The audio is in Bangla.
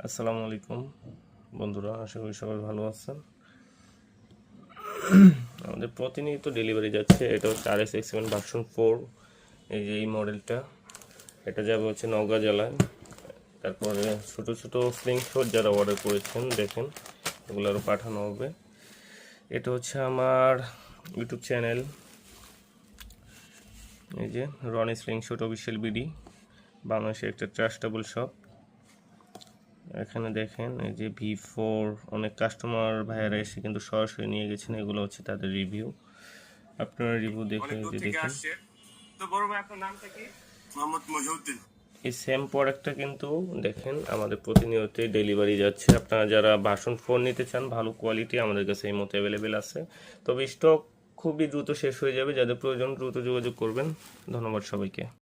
আসসালামু আলাইকুম বন্ধুরা, আশা করি সবাই ভালো আছেন। আমাদের প্রতিনিয়ত ডেলিভারি যাচ্ছে। এটা হচ্ছে RS-X7 ভার্সন 4। এই যে এই মডেলটা, এটা যাবে হচ্ছে নওগাঁ জেলায়। তারপরে ছোট ছোট স্লিংশট যারা অর্ডার করেছেন দেখেন, এগুলো আরও পাঠানো হবে। এটা হচ্ছে আমার ইউটিউব চ্যানেল, এই যে রনি স্লিংশট অফিসিয়াল বিডি, বাংলাদেশের একটা ট্রাস্টেবল শপ। এখানে দেখেন এই যে V4, অনেক কাস্টমার ভাইয়ারা এসে কিন্তু সরাসরি নিয়ে গেছেন। এগুলো হচ্ছে তাদের রিভিউ, আপনারা রিভিউ দেখে যে দেখেন। তো বড় ভাই আপনার নামটা কি? মোহাম্মদ মহিউদ্দিন। এই সেম প্রোডাক্টটা কিন্তু দেখেন আমাদের প্রতিনিয়ত ডেলিভারি যাচ্ছে। আপনারা যারা ভার্সন 4 নিতে চান ভালো কোয়ালিটি, আমাদের কাছে এই মতো অ্যাভেলেবেল আছে। তবে স্টক খুবই দ্রুত শেষ হয়ে যাবে। যাদের প্রয়োজন দ্রুত যোগাযোগ করবেন। ধন্যবাদ সবাইকে।